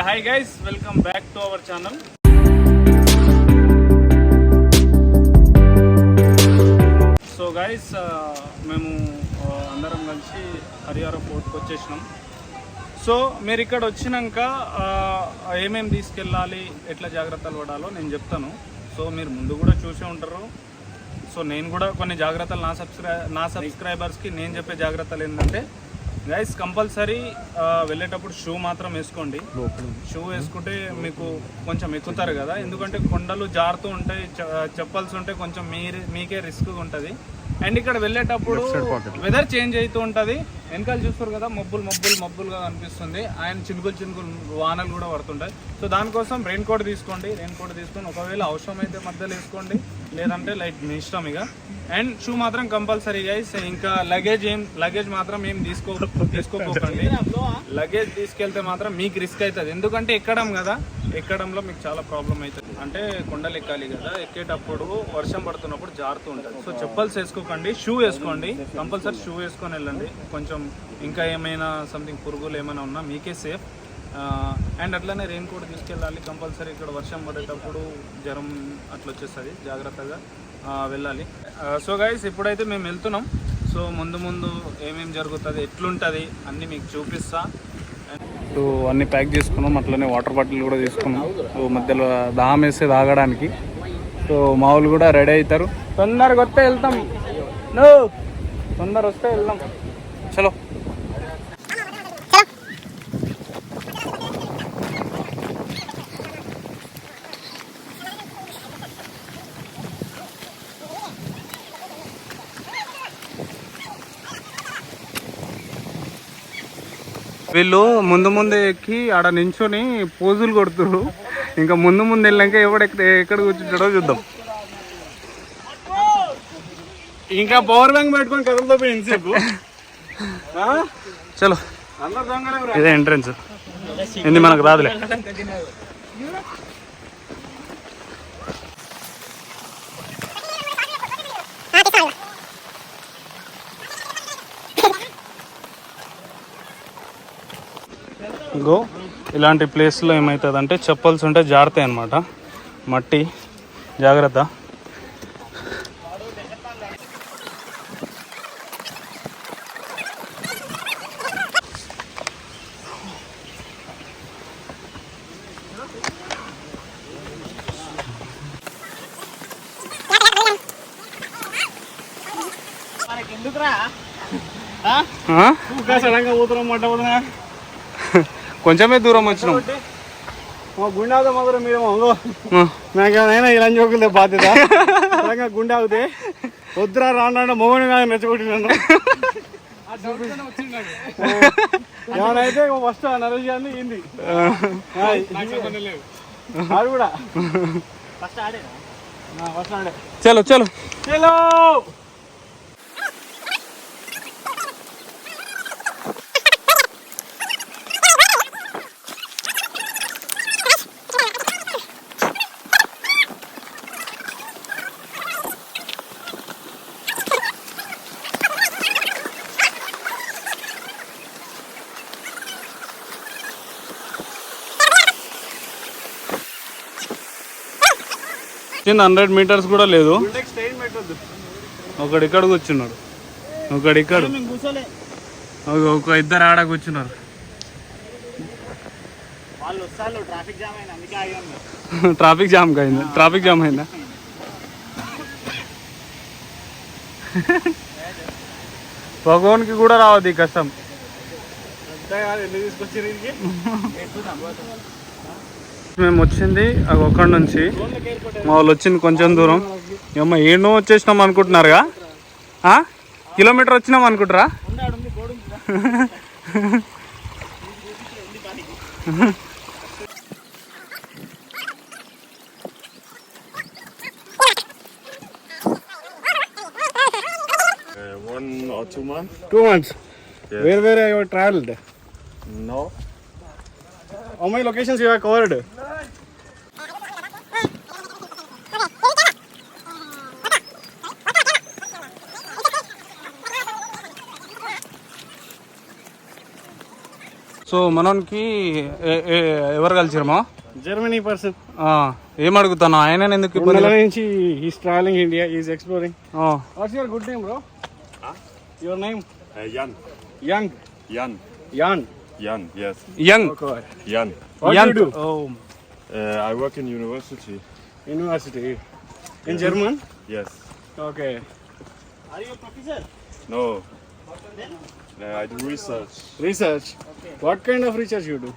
Hi guys, welcome back to our channel. So guys, మేము అందరం కలిసి హరియారా ఫోర్ట్కి వచ్చేసినాం. సో మీరు ఇక్కడ వచ్చినాక ఏమేమి తీసుకెళ్ళాలి, ఎట్లా జాగ్రత్తలు పడాలో నేను చెప్తాను. సో మీరు ముందు కూడా చూసే ఉంటారు. సో నేను కూడా కొన్ని జాగ్రత్తలు నా సబ్స్క్రైబర్స్కి నేను చెప్పే జాగ్రత్తలు ఏంటంటే, గైస్ కంపల్సరీ వెళ్ళేటప్పుడు షూ మాత్రం వేసుకోండి. షూ వేసుకుంటే మీకు కొంచెం ఎక్కుతారు కదా, ఎందుకంటే కొండలు జారుతూ ఉంటాయి, చెప్పల్స్ ఉంటే కొంచెం మీకే రిస్క్ ఉంటుంది. అండ్ ఇక్కడ వెళ్ళేటప్పుడు వెదర్ చేంజ్ అవుతూ ఉంటుంది. వెనకాల చూస్తారు కదా, మబ్బులుగా అనిపిస్తుంది, అండ్ చినుకులు వానలు కూడా పడుతుంటాయి. సో దానికోసం రెయిన్ కోట్ తీసుకోండి. ఒకవేళ అవసరం అయితే మధ్యలో వేసుకోండి, లేదంటే లైట్ మీ ఇష్టం ఇక. అండ్ షూ మాత్రం కంపల్సరీ గైస్. ఇంకా లగేజ్ మాత్రం ఏం తీసుకోకండి. లగేజ్ తీసుకెళ్తే మాత్రం మీకు రిస్క్ అవుతుంది, ఎందుకంటే ఎక్కడంలో మీకు చాలా ప్రాబ్లం అవుతుంది. అంటే కొండలు ఎక్కాలి కదా, ఎక్కేటప్పుడు వర్షం పడుతున్నప్పుడు జారుతూ ఉంటుంది. సో చెప్పల్స్ వేసుకోకండి, షూ వేసుకోండి. కంపల్సరీ షూ వేసుకొని వెళ్ళండి. కొంచెం ఇంకా ఏమైనా సంథింగ్ పురుగులు ఏమైనా ఉన్నా మీకే సేఫ్. అండ్ అట్లనే రెయిన్ కోట్ తీసుకెళ్ళాలి కంపల్సరీ. ఇక్కడ వర్షం పడేటప్పుడు జ్వరం అట్లా వచ్చేస్తుంది, జాగ్రత్తగా వెళ్ళాలి. సో గైస్ ఇప్పుడైతే మేము వెళ్తున్నాం. సో ముందు ఏమేమి జరుగుతుంది, ఎట్లుంటుంది అన్నీ మీకు చూపిస్తా. సో అన్నీ ప్యాక్ చేసుకున్నాం, అట్లనే వాటర్ బాటిల్ కూడా తీసుకున్నాం. సో మధ్యలో దాహం వేస్తే తాగడానికి. సో మా వాళ్ళు కూడా రెడీ అవుతారు. తొందరగా వస్తే వెళ్తాం, చలో. వీళ్ళు ముందు ఎక్కి ఆడ నించొని పోజులు కొడుతున్నారు. ఇంకా ముందు వెళ్ళాక ఎక్కడ కూర్చుంటాడో చూద్దాం. ఇంకా పవర్ బ్యాంక్ పెట్టుకొని కథలతో పోయింది. చలో, ఇదే ఎంట్రన్స్. ఇది మనకు రాదులే. గో ఇలాంటి ప్లేస్లో ఏమవుతుంది అంటే, చెప్పల్స్ ఉంటే జారుతాయి అన్నమాట, మట్టి, జాగ్రత్త. కొంచెమే దూరం వచ్చినాం. గుండె అవుతా మాత్రం మీరు నాకేమైనా ఇలా జోకులే బాధ్యత. గుండె అవుతే వద్దురా రాండా మొగని కాదు రెచ్చగొట్టినాను. ఏమైనా ఫస్ట్ నరేష్ గారిని ఏంది ఆడు కూడా ఫస్ట్ ఆడే. చలో చలో చలో. చిన్న 100 meters కూడా లేదు. ఒకడు ఇక్కడ కూర్చున్నాడు, ఒకడు ఇక్కడ, ఒక ఇద్దరు ఆడ కూర్చున్నారు. ట్రాఫిక్ జామ్ అయిందా? భగవాన్కి కూడా రావద్దు ఈ కష్టం. మేము వచ్చింది అక్కడి నుంచి, మా వాళ్ళు వచ్చింది కొంచెం దూరం. ఏమో ఏడో వచ్చేసినాం అనుకుంటున్నారుగా, కిలోమీటర్ వచ్చినాం అనుకుంటారా? One or 2 months. 2 months. Yes. Where have you traveled? No. How many locations you have covered? So మనోనికి ఎవరు కలిసిరమా? Germany person. ఏం అడుగుతాను ఆయన ఎందుకు ఇబ్బంది నుంచి is travelling India, is exploring. What's your good name bro? Your name? Jan. Young. Jan. Jan. Jan, yes. Young. Okay. Jan. What do you do? I work in university. University. In German? Yes. Okay. Are you a professor? No. I do research. Research. Okay. What kind of research you do?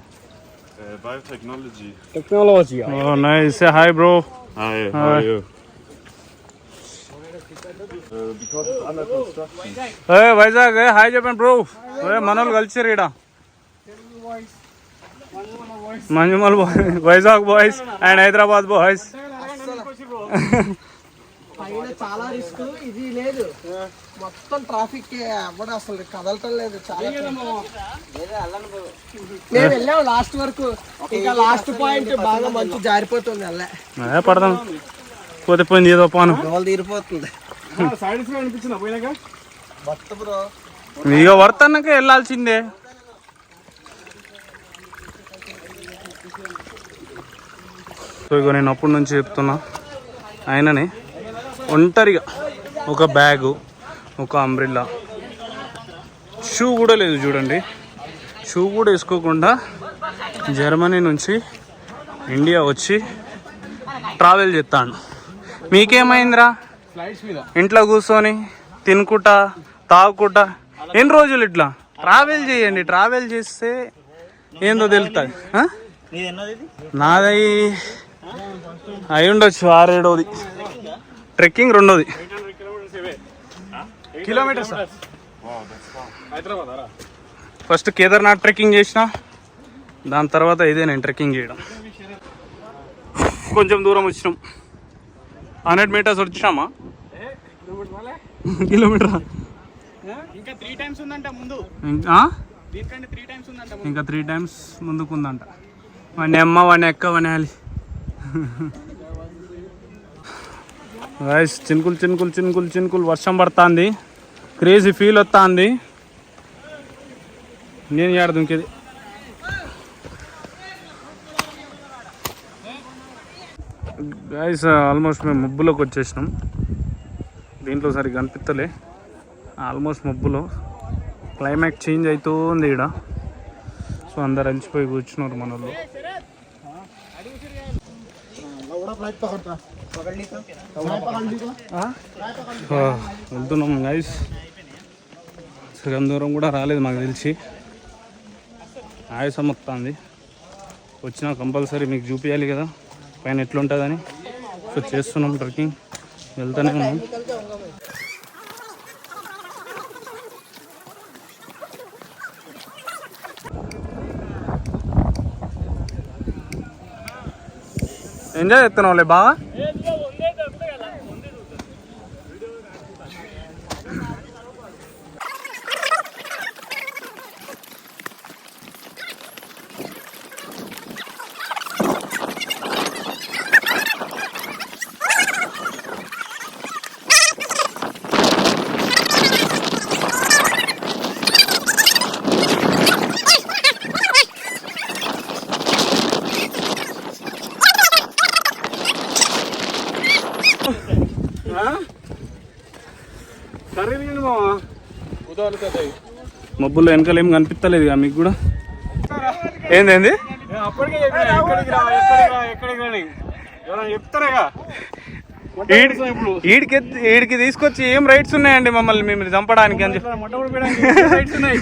Biotechnology. Technology. Oh, nice. Say hi, bro. Hi, Hi. how are you? Because it's under construction. Hey, Vizag hi చెప్పండి bro. మనోళ్ళు కలిసిరు ఈడ. Manjummel Vizag boys and Hyderabad boys. పైన చాలా risk, ఇది లేదు మొత్తం traffic అవ్వడం, అసలు కదలటం లేదు. చాలా మేము వెళ్ళాము లాస్ట్ వరకు, ఇంకా లాస్ట్ పాయింట్ బాగా మంచి జారిపోతుంది. వెళ్ళే పడదాం పోతే పోయింది ఏదో పాను డోల్ తీరిపోతుంది. సైడ్స్ లో అనిపించిందా పోయినాక? మొత్తం బ్రో ఇక వర్త్ అన్నాక వెళ్ళాల్సిందే. సో ఇక నేను అప్పటి నుంచి చెప్తున్నా ఆయనని ఒంటరిగా ఒక బ్యాగు, ఒక అంబ్రిల్లా, షూ కూడా లేదు చూడండి. షూ కూడా వేసుకోకుండా జర్మనీ నుంచి ఇండియా వచ్చి ట్రావెల్ చేస్తాను. మీకేమైందిరా? ఫ్లైట్స్ మీద ఇంట్లో కూర్చొని తినుకుంటా తాగుకుంటా ఎన్ని రోజులు ఇట్లా ట్రావెల్ చేయండి. ట్రావెల్ చేస్తే ఏందో తెలుస్తుంది. నాది అయి ఉండొచ్చు 6-7వ ట్రెక్కింగ్, 2వ కిలోమీటర్స్. ఫస్ట్ కేదార్నాథ్ ట్రెక్కింగ్ చేసిన, దాని తర్వాత ఇదే నేను ట్రెక్కింగ్ చేయడం. కొంచెం దూరం వచ్చినాం, 100 meters వచ్చినామా? కిలోమీటర్ ఇంకా 3 times ఉందంట ముందు. దీనికంటే 3 times ఉందంట. ఇంకా 3 times ముందుకుందంట. వాడిని అమ్మ, వాడిని ఎక్క, వాడిని ఆలి. చినుకులు చినుకులు చినుకులు చినుకులు వర్షం పడుతుంది. క్రేజీ ఫీల్ వస్తుంది. నేను ఏడదు ఇంకేది. గైస్ ఆల్మోస్ట్ మేము మబ్బులోకి వచ్చేసినాం. దీంట్లో సరిగ్గా కనిపిస్తలే. ఆల్మోస్ట్ మబ్బులో క్లైమాక్స్ చేంజ్ అవుతుంది ఈడ. సో అందరు అలిసిపోయి కూర్చున్నారు మన వాళ్ళు. వెళ్తున్నాం గైస్. సగం దూరం కూడా రాలేదు మాకు తెలిసి. ఆయాసం వస్తుంది. వచ్చినా కంపల్సరీ మీకు చూపించాలి కదా పైన ఎట్లుంటుందని. సో చేస్తున్నాం ట్రెక్కింగ్, వెళ్తానే ఉన్నాం. ఎంజాయ్ చేస్తున్నావులే బాగా. మబ్బుల్లో వెనకాల ఏం కనిపిస్తలేదు మీకు కూడా. ఏంది అప్పటికే చెప్తారేగా వీడికి తీసుకొచ్చి ఏం రైట్స్ ఉన్నాయండి మమ్మల్ని మేము చంపడానికి అని చెప్పి. రైట్స్ ఉన్నాయి.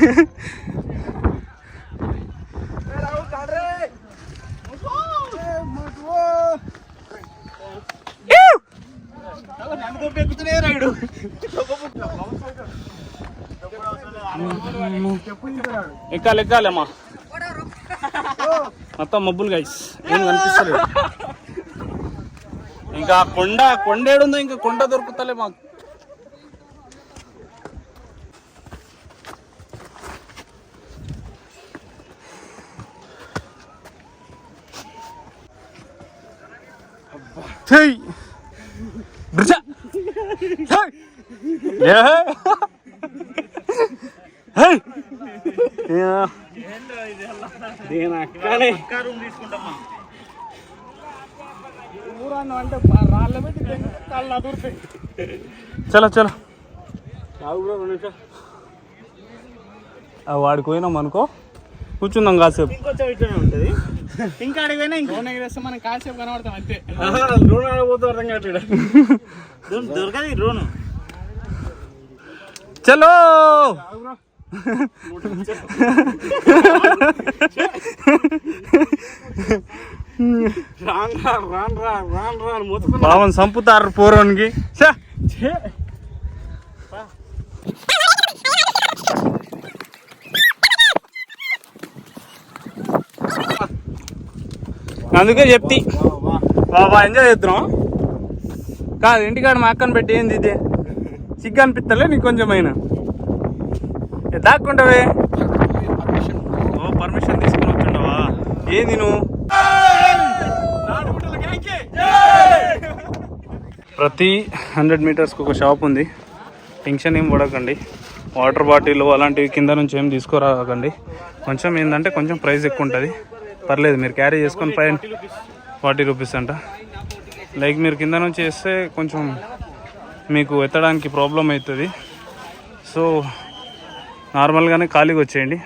ఎక్కాలమ్మా. మొత్తం మబ్బులు గైస్, ఏం కనిపిస్తలేదు. ఇంకా కొండ ఏడుందో, ఇంకా కొండ దొరుకుతలే మాకు. దీని అక్కడే ఊరాను అంటే రాళ్ళ పెట్టి కాళ్ళు అదురుతాయి. చలో చలో బాగు బ్రో 2 నిమిషాలు వాడికి పోయినాం అనుకో, కూర్చుందాం కాసేపు. ఇంకొంచెం ఇట్లనే ఉంటుంది. ఇంకా అడిగిపోయినా ఇంకా డ్రోన్ ఎగిరేస్తే మనం కాసేపు కనబడతాం అంతే. డ్రోన్ ఆడబోతూ అర్థం కావట్లేదు. దొరకదు ఈ డ్రోన్. చలో రాను మొత్తం పాపం చంపుతారు పూర్వానికి. అందుకే చెప్తి బాబా ఎంజాయ్ చేస్తున్నాం కాదు. ఇంటికాడ మా అక్కను పెట్టి ఏంది ఇది సిగ్గు అనిపిస్తలే నీకు కొంచెమైనా? దాక్కుంటావే. ఓ పర్మిషన్ తీసుకుని వచ్చిండవా? ఏంది నువ్వు? ప్రతి 100 మీటర్స్కి ఒక షాప్ ఉంది. టెన్షన్ ఏం పడకండి. వాటర్ బాటిల్ అలాంటివి కింద నుంచి ఏం తీసుకురాకండి. కొంచెం ఏంటంటే కొంచెం ప్రైస్ ఎక్కువ ఉంటుంది, పర్లేదు మీరు క్యారీ చేసుకొని పైన 40 రూపీస్ అంట. లైక్ మీరు కింద నుంచి వేస్తే కొంచెం మీకు ఎత్తడానికి ప్రాబ్లం అవుతుంది. సో నార్మల్గానే ఖాళీగా వచ్చేయండి.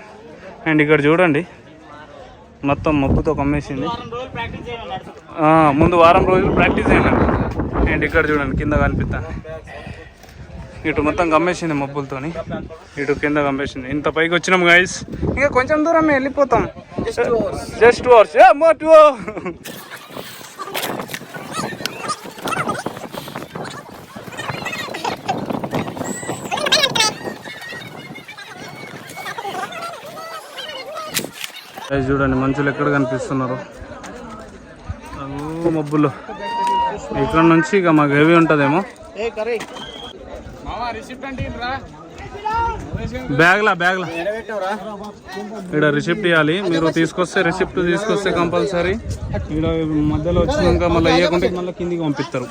అండ్ ఇక్కడ చూడండి మొత్తం మబ్బుతో కమ్మేసింది. ముందు వారం రోజులు ప్రాక్టీస్ అయినారు. అండ్ ఇక్కడ చూడండి కింద కనిపిస్తాను, ఇటు మొత్తం కమ్మేసింది మబ్బులతోని, ఇటు కింద కమ్మేసింది. ఇంత పైకి వచ్చినాం గైస్, ఇంకా కొంచెం దూరం వెళ్ళిపోతాం. Just 2 hours. చూడండి మంచులు ఎక్కడ కనిపిస్తున్నారు మబ్బులు. ఇక్కడ నుంచి ఇక మాకు హెవీ ఉంటుందేమో. బ్యాగ్లా ఇక్కడ రిసిప్ట్ ఇవ్వాలి. మీరు రిసిప్ట్ తీసుకొస్తే కంపల్సరీ. ఇక్కడ మధ్యలో వచ్చినాక మళ్ళీ ఇవ్వకుంటే మళ్ళీ కిందికి పంపిస్తారు.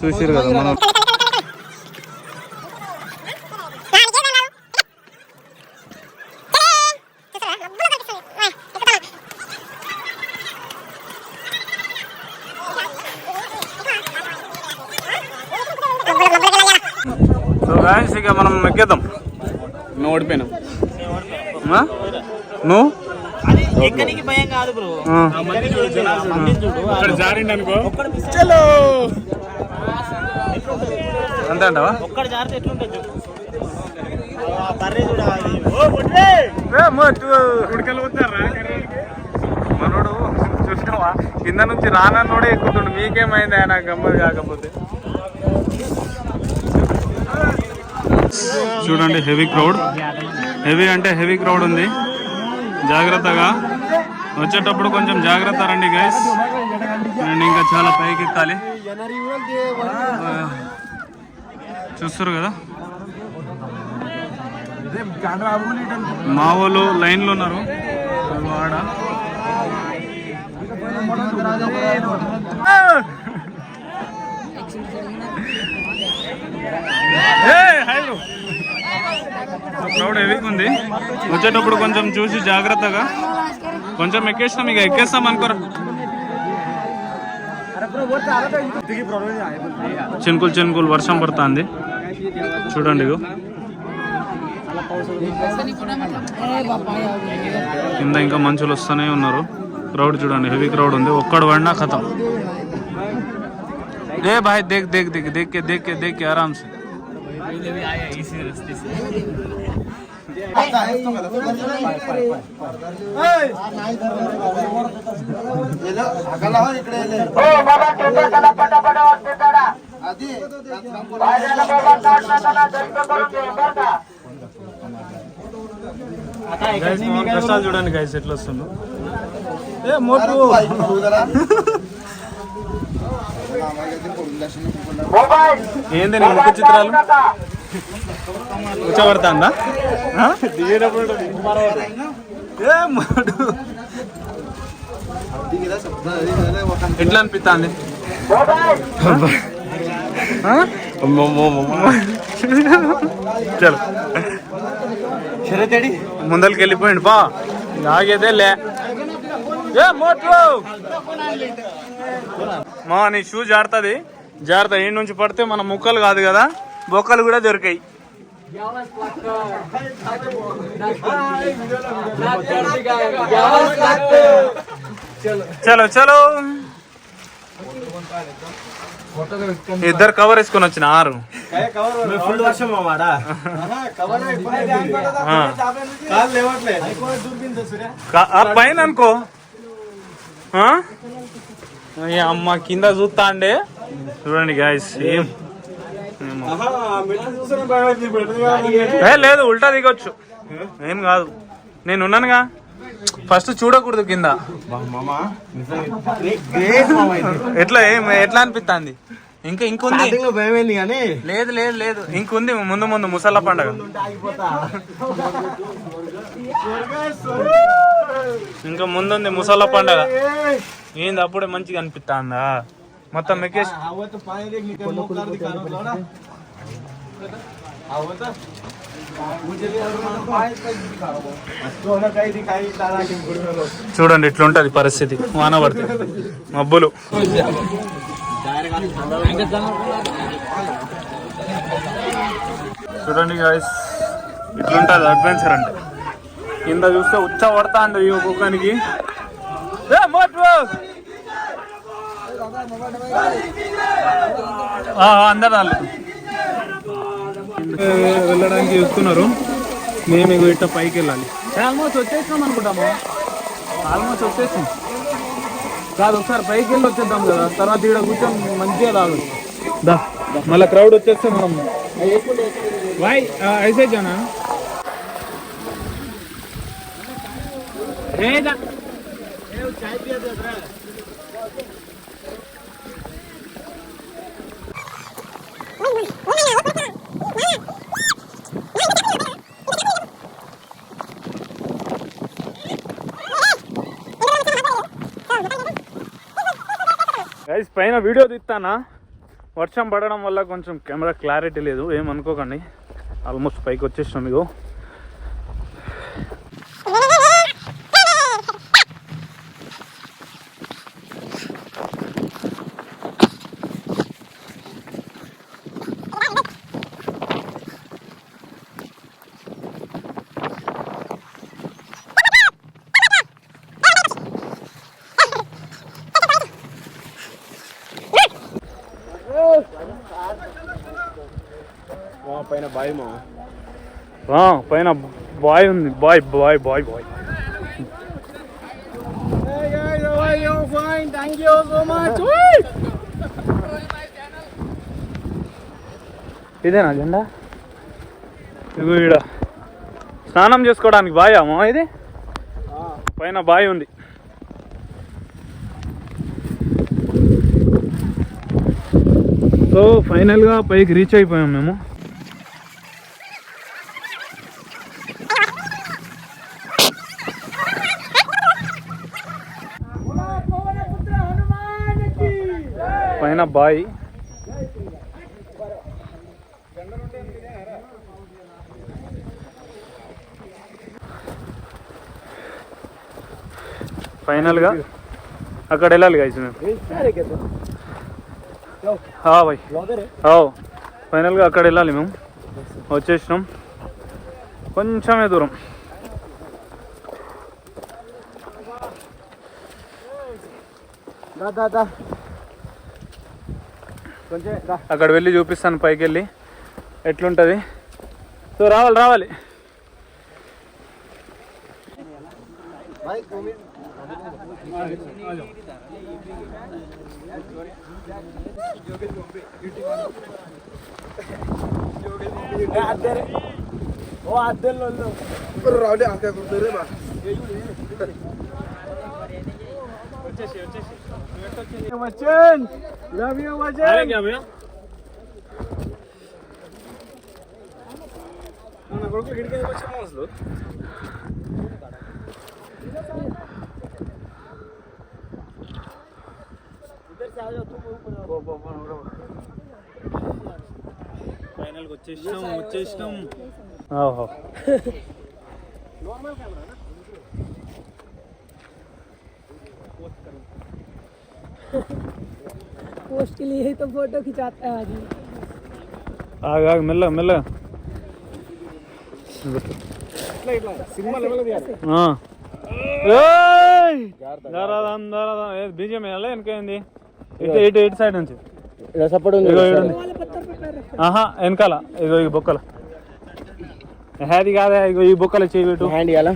చూసారు కదా మనం. సో గాయ్స్ ఇక మనం ఎక్కేద్దాం. నువ్వు ఓడిపోయినావు. నువ్వు ఎక్కడికి భయం కాదు బ్రో. ఇక్కడ జారిండి అనుకో. అంతే అంటావా? ఒక్కడ జారితే ఎట్లుంటుంది మనోడు చూసినావా కింద నుంచి రానోడే ఎక్కుతుండు. మీకేమైంది ఆయన గమ్మది కాకపోతే? చూడండి హెవీ క్రౌడ్. హెవీ అంటే హెవీ క్రౌడ్ ఉంది. జాగ్రత్తగా వచ్చేటప్పుడు కొంచెం జాగ్రత్త రండి గైస్. అండ్ ఇంకా చాలా పైకి ఎక్కాలి. చూస్తారు కదా మా వాళ్ళు లైన్లో ఉన్నారు. ఆడ క్రౌడ్ హెవీగా ఉంది. వచ్చేటప్పుడు కొంచెం చూసి జాగ్రత్తగా. కొంచెం ఎక్కేస్తాం, ఇక ఎక్కేస్తాం అనుకోరా. చినుకులు వర్షం పడుతుంది చూడండి. కింద ఇంకా మనుషులు వస్తూనే ఉన్నారు. క్రౌడ్ చూడండి హెవీ క్రౌడ్ ఉంది. ఒక్కడు పడినా ఖతం. ఏ భాయ్ దేక్ దేక్ దేక్ దేక్ के देख के आराम से. కష్టాలు చూడండి గైస్ ఎట్లా వస్తుందో. ఏంది నీ ముఖ చిత్రాలు కూర్చోబడతాందా? ఎట్లా అనిపిస్తుంది? చలో ముందరికి వెళ్ళిపోయింది పా. ఆగేదే లే ఏ మోటు మా నీ షూ జారుతుంది జాగ్రత్త ఈ నుంచి పడితే మన ముక్కలు కాదు కదా బొక్కలు కూడా దొరికాయి చలో చలో ఇద్దరు కవర్ వేసుకొని వచ్చిన 6 ఫుల్ వర్షం పైన అనుకో అమ్మ కింద చూస్తా అండి చూడండి గాయస్ ఏం లేదు ఉల్టా దిగొచ్చు ఏం కాదు నేను ఉన్నానుగా ఫస్ట్ చూడకూడదు కింద ఎట్లా ఎట్లా అనిపిస్తుంది ఇంకొంది భయమైంది కానీ లేదు లేదు లేదు ఇంకొంది ముందు ముందు ముసళ్ళ పండగ ఇంకా ముందుంది ముసళ్ళ పండగ ఏంది అప్పుడే మంచిగా అనిపిస్తుందా మొత్తం మెక్కేసి చూడండి ఇట్లుంటది పరిస్థితి వాన పడితే మబ్బులు చూడండి గాయ్స్ ఇట్లుంటది అడ్వెంచర్ అంటే కింద చూస్తే ఉచ్చ పడతా అండి ఈ ఒక్కొక్కనికి అందరు వాళ్ళు వెళ్ళడానికి చూస్తున్నారు మేము ఇక ఇట్లా పైకి వెళ్ళాలి ఆల్మోస్ట్ వచ్చేసినాం అనుకుంటాము ఆల్మోస్ట్ వచ్చేసాం కాదు ఒకసారి పైకి వెళ్ళి వచ్చేద్దాం కదా తర్వాత ఇక్కడ కూర్చొని మంచిగా రాదు దా మళ్ళీ క్రౌడ్ వచ్చేస్తే మనం వాయ్ ఐసే జానా గైస్ పైన వీడియో తీస్తానా వర్షం పడడం వల్ల కొంచెం కెమెరా క్లారిటీ లేదు ఏమనుకోకండి ఆల్మోస్ట్ పైకి వచ్చేసినాం ఇగో పైన బాయ్ పైన బాయ్ ఉంది బాయ్ బాయ్ బాయ్ బాయ్ ఇదేనా జెండా ఇగో ఈడ స్నానం చేసుకోవడానికి బాయ్ అమ్మా ఇది పైన బాయ్ ఉంది సో ఫైనల్గా పైకి రీచ్ అయిపోయాం మేము పైన బాయ్ ఫైనల్గా అక్కడ వెళ్ళాలి గైస్ మేము బాయ్ ఫైనల్గా అక్కడ వెళ్ళాలి మేము వచ్చేసినాం కొంచెమే దూరం అక్కడ వెళ్ళి చూపిస్తాను పైకి వెళ్ళి ఎట్లుంటుంది సో రావాలి రావాలి बच्चन लव यू बच्चन क्या भैया ना कोई खिड़की में बच्चे मार लो इधर से आ जाओ तुम ऊपर फाइनल को వచ్చేసినాం ఓహో నార్మల్ కెమెరా पोस्ट के लिए ही तो फोटो खिंचाता है आदमी। ఆగా మెల్లగా మెల్లగా ఇట్లా సినిమా లెవెల్ తీయాలి. బీజం వేయాలి వెనకైంది ఇటు ఇటు ఇటు సైడ్ నుంచి సపోర్ట్ ఉంది. ఇగో ఈడుంది. वाले पत्थर पे पैर रखो। ఆహా వెనకాల ఇగో ఈ బొక్కల హ్యాది కాదా ఇగో ఈ బొక్కల చేయి పెట్టు. హ్యాండ్ ఇవ్వాలా?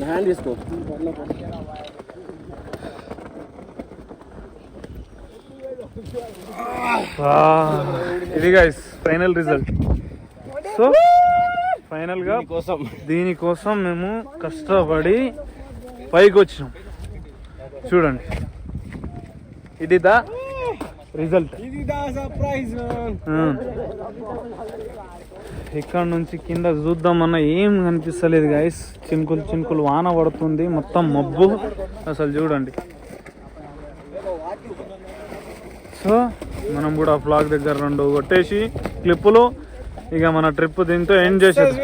హ్యాండ్ తీసుకో. ఇది guys final result. So final గా కోసం దీనికోసం మేము కష్టపడి పైకి వచ్చినాం. చూడండి ఇది ద రిజల్ట్. ఇది దా సర్ప్రైజ్. ఇక్కడ నుంచి కింద చూద్దామన్నా ఏం కనిపిస్తలేదు గైస్. చినుకులు చినుకులు వాన పడుతుంది, మొత్తం మబ్బు అసలు చూడండి. సో మనం కూడా ఫ్లాగ్ దగ్గర 2 కొట్టేసి క్లిప్పులు ఇక మన ట్రిప్ దీంతో ఎండ్ చేసేది.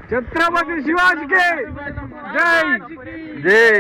ఛత్రపతి శివాజీకి జై జై.